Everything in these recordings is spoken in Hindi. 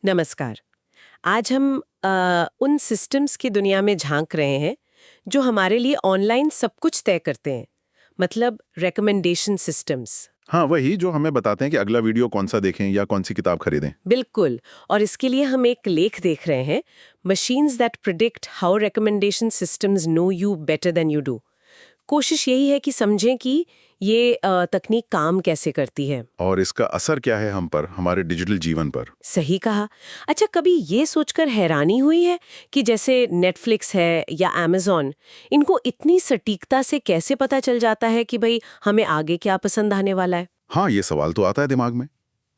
नमस्कार। आज हम उन सिस्टम्स की दुनिया में झांक रहे हैं जो हमारे लिए ऑनलाइन सब कुछ तय करते हैं, मतलब रिकमेंडेशन सिस्टम्स। हाँ, वही जो हमें बताते हैं कि अगला वीडियो कौन सा देखें या कौन सी किताब खरीदें। बिल्कुल। और इसके लिए हम एक लेख देख रहे हैं, machines that predict how recommendation systems know you better than you do. कोशिश यही है कि समझें कि ये तकनीक काम कैसे करती है। और इसका असर क्या है हम पर, हमारे डिजिटल जीवन पर। सही कहा। अच्छा, कभी ये सोचकर हैरानी हुई है कि जैसे नेटफ्लिक्स है या अमेज़न, इनको इतनी सटीकता से कैसे पता चल जाता है कि भाई हमें आगे क्या पसंद आने वाला है? हाँ, ये सवाल तो आता है दिमाग में।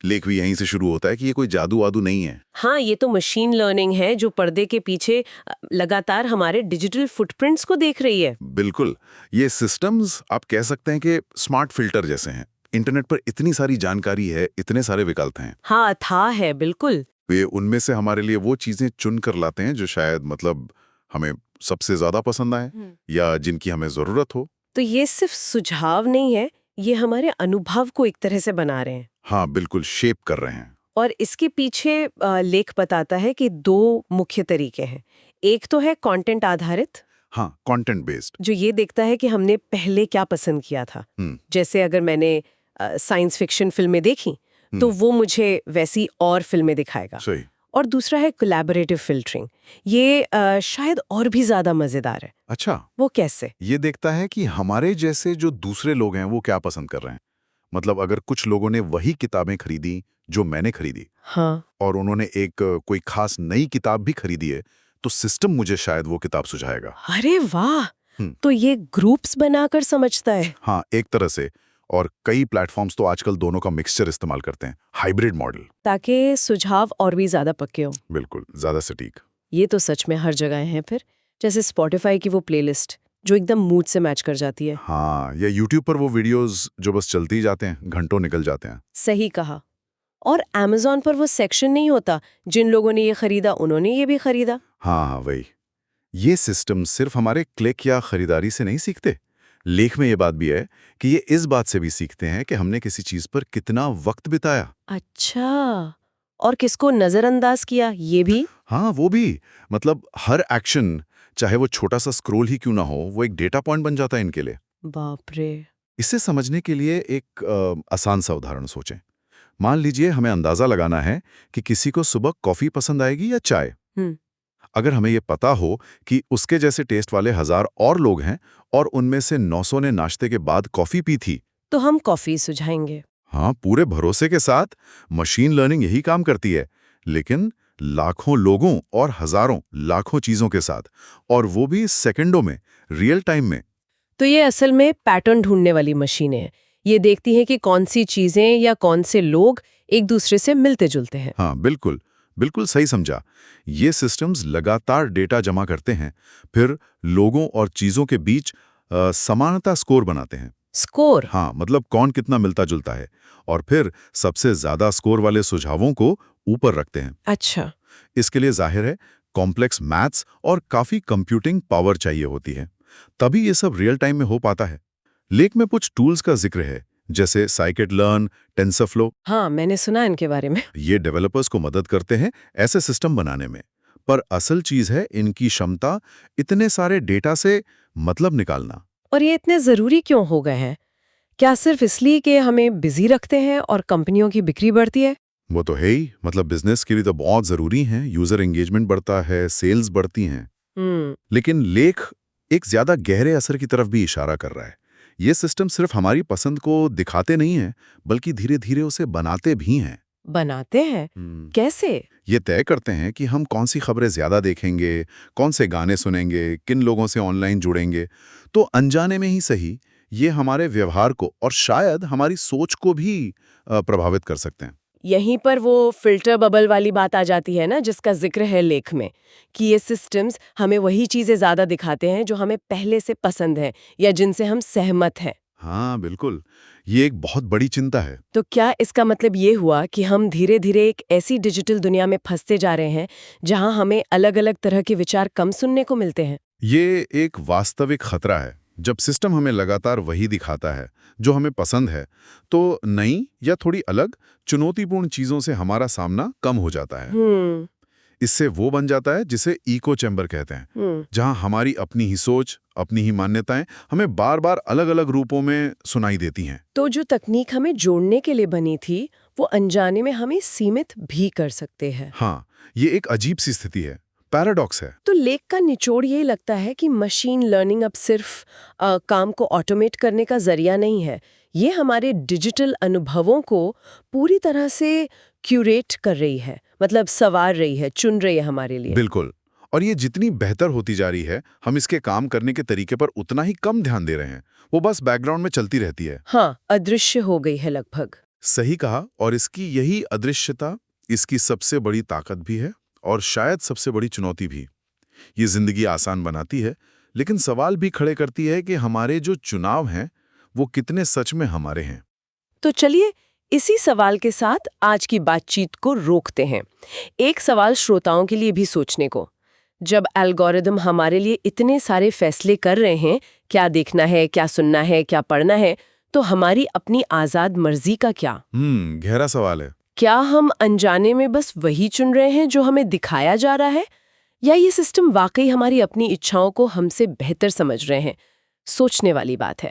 लेख भी यहीं से शुरू होता है कि ये कोई जादू वादू नहीं है। हाँ, ये तो मशीन लर्निंग है जो पर्दे के पीछे लगातार हमारे डिजिटल फुटप्रिंट्स को देख रही है। बिल्कुल। ये सिस्टम्स आप कह सकते हैं कि स्मार्ट फिल्टर जैसे हैं। इंटरनेट पर इतनी सारी जानकारी है, इतने सारे विकल्प हैं। हाँ, था है बिल्कुल। वे उनमें से हमारे लिए वो चीजें चुन कर लाते हैं जो शायद हमें सबसे ज्यादा पसंद आए या जिनकी हमें जरूरत हो। तो ये सिर्फ सुझाव नहीं है, ये हमारे अनुभव को एक तरह से बना रहे हैं। हाँ, बिल्कुल शेप कर रहे हैं। और इसके पीछे लेख बताता है कि दो मुख्य तरीके हैं। एक तो है कंटेंट आधारित, हाँ, कंटेंट बेस्ड। जो ये देखता है कि हमने पहले क्या पसंद किया था। जैसे अगर मैंने साइंस फिक्शन फिल्में देखी तो वो मुझे वैसी और फिल्में दिखाएगा। सही। और दूसरा है कोलैबोरेटिव फिल्टरिंग। ये शायद और भी ज्यादा मजेदार है। अच्छा। वो कैसे? ये देखता है कि हमारे जैसे जो दूसरे लोग हैं वो क्या पसंद कर रहे हैं। मतलब अगर कुछ लोगों ने वही किताबें खरीदी जो मैंने खरीदी हाँ। और उन्होंने एक कोई खास नई किताब भी खरीदी है, तो सिस्टम मुझे शायद वो किताब सुझाएगा। अरे वाह! हम्म, तो ये ग्रुप्स बनाकर समझता है। हाँ, एक तरह से। और कई प्लेटफॉर्म्स तो आजकल दोनों का मिक्सचर इस्तेमाल करते हैं, हाइब्रिड मॉडल। ताकि सुझाव और भी ज्यादा पक्के हो। बिल्कुल, ज्यादा सटीक। ये तो सच में हर जगह है फिर। जैसे स्पॉटिफाई की वो प्लेलिस्ट जो एकदम मूड से मैच कर जाती है। हाँ, या यूट्यूब पर वो वीडियोस जो बस चलते ही जाते हैं, घंटों निकल जाते हैं। सही कहा। और अमेज़न पर वो सेक्शन नहीं होता, जिन लोगों ने ये खरीदा उन्होंने ये भी खरीदा। हाँ हाँ, वही। ये सिस्टम सिर्फ हमारे क्लिक या खरीदारी से नहीं सीखते। लेख में ये बात भी है कि ये इस बात से भी सीखते हैं कि हमने किसी चीज पर कितना वक्त बिताया। अच्छा। और किसको नजरअंदाज किया ये भी? हाँ, वो भी। हर एक्शन, चाहे वो छोटा सा स्क्रॉल ही क्यों ना हो, वो एक डेटा पॉइंट बन जाता है इनके लिए। बाप रे। इसे समझने के लिए एक आसान सा उदाहरण सोचें। मान लीजिए हमें अंदाजा लगाना है कि किसी को सुबह कॉफी पसंद आएगी या चाय। हम्म। अगर हमें ये पता हो कि उसके जैसे टेस्ट वाले 1000 और लोग हैं और उनमें से 900 ने नाश्ते के बाद कॉफी पी थी, तो हम कॉफी सुझाएंगे। हाँ, पूरे भरोसे के साथ। मशीन लर्निंग यही काम करती है, लेकिन लाखों लोगों और हजारों लाखों चीजों के साथ, और वो भी सेकंडों में, रियल टाइम में। तो ये असल में पैटर्न ढूंढने वाली मशीनें हैं। ये देखती हैं कि कौन सी चीजें या कौन से लोग एक दूसरे से मिलते जुलते हैं। हाँ, बिल्कुल, बिल्कुल सही समझा। ये सिस्टम्स लगातार डेटा जमा करते हैं, फिर लोगों और चीजों के बीच समानता स्कोर बनाते हैं। स्कोर? हाँ, कौन कितना मिलता जुलता है, और फिर सबसे ज्यादा स्कोर वाले सुझावों को ऊपर रखते हैं। अच्छा। इसके लिए जाहिर है कॉम्प्लेक्स मैथ्स और काफी कंप्यूटिंग पावर चाहिए होती है, तभी ये सब रियल टाइम में हो पाता है। लेख में कुछ टूल्स का जिक्र है, जैसे साइकिट-लर्न, टेंसरफ्लो। हाँ, मैंने सुना इनके बारे में। ये डेवलपर्स को मदद करते हैं ऐसे सिस्टम बनाने में। पर असल चीज है इनकी क्षमता, इतने सारे डेटा से मतलब निकालना। और ये इतने जरूरी क्यों हो गए हैं? क्या सिर्फ इसलिए कि हमें बिजी रखते हैं और कंपनियों की बिक्री बढ़ती है? वो तो है ही। बिजनेस के लिए तो बहुत जरूरी है, यूजर एंगेजमेंट बढ़ता है, सेल्स बढ़ती हैं। हम्म। लेकिन लेख एक ज्यादा गहरे असर की तरफ भी इशारा कर रहा है। ये सिस्टम सिर्फ हमारी पसंद को दिखाते नहीं हैं, बल्कि धीरे धीरे उसे बनाते भी हैं। बनाते हैं? कैसे? ये तय करते हैं कि हम कौन सी खबरें ज्यादा देखेंगे, कौन से गाने सुनेंगे, किन लोगों से ऑनलाइन जुड़ेंगे। तो अनजाने में ही सही, ये हमारे व्यवहार को और शायद हमारी सोच को भी प्रभावित कर सकते हैं। यहीं पर वो फिल्टर बबल वाली बात आ जाती है ना, जिसका जिक्र है लेख में, कि ये सिस्टम्स हमें वही चीजें ज्यादा दिखाते हैं जो हमें पहले से पसंद है या जिनसे हम सहमत हैं। हाँ, बिल्कुल। ये एक बहुत बड़ी चिंता है। तो क्या इसका मतलब ये हुआ कि हम धीरे धीरे एक ऐसी डिजिटल दुनिया में फंसते जा रहे हैं जहां हमें अलग अलग तरह के विचार कम सुनने को मिलते हैं? ये एक वास्तविक खतरा है। जब सिस्टम हमें लगातार वही दिखाता है जो हमें पसंद है, तो नई या थोड़ी अलग चुनौतीपूर्ण चीजों से हमारा सामना कम हो जाता है। इससे वो बन जाता है जिसे इको चैम्बर कहते हैं, जहां हमारी अपनी ही सोच, अपनी ही मान्यताएं हमें बार बार अलग अलग रूपों में सुनाई देती हैं। तो जो तकनीक हमें जोड़ने के लिए बनी थी, वो अनजाने में हमें सीमित भी कर सकते हैं। हाँ, ये एक अजीब सी स्थिति है, पैराडॉक्स है। तो लेख का निचोड़ ये लगता है कि मशीन लर्निंग अब सिर्फ काम को ऑटोमेट करने का जरिया नहीं है, ये हमारे डिजिटल अनुभवों को पूरी तरह से क्यूरेट कर रही है, मतलब संवार रही है, चुन रही है हमारे लिए। बिल्कुल। और ये जितनी बेहतर होती जा रही है, हम इसके काम करने के तरीके पर उतना ही कम ध्यान दे रहे हैं। वो बस बैकग्राउंड में चलती रहती है। हाँ, अदृश्य हो गई है लगभग। सही कहा, और इसकी यही अदृश्यता इसकी सबसे बड़ी ताकत भी है और शायद सबसे बड़ी चुनौती भी। ये जिंदगी आसान बनाती है, लेकिन सवाल भी खड़े करती है कि हमारे जो चुनाव हैं, वो कितने सच में हमारे हैं। तो चलिए इसी सवाल के साथ आज की बातचीत को रोकते हैं। एक सवाल श्रोताओं के लिए भी सोचने को। जब एल्गोरिदम हमारे लिए इतने सारे फैसले कर रहे हैं, क्या देखना है, क्या सुनना है, क्या पढ़ना है, तो हमारी अपनी आजाद मर्जी का क्या? गहरा सवाल है। क्या हम अनजाने में बस वही चुन रहे हैं जो हमें दिखाया जा रहा है, या ये सिस्टम वाकई हमारी अपनी इच्छाओं को हमसे बेहतर समझ रहे हैं? सोचने वाली बात है।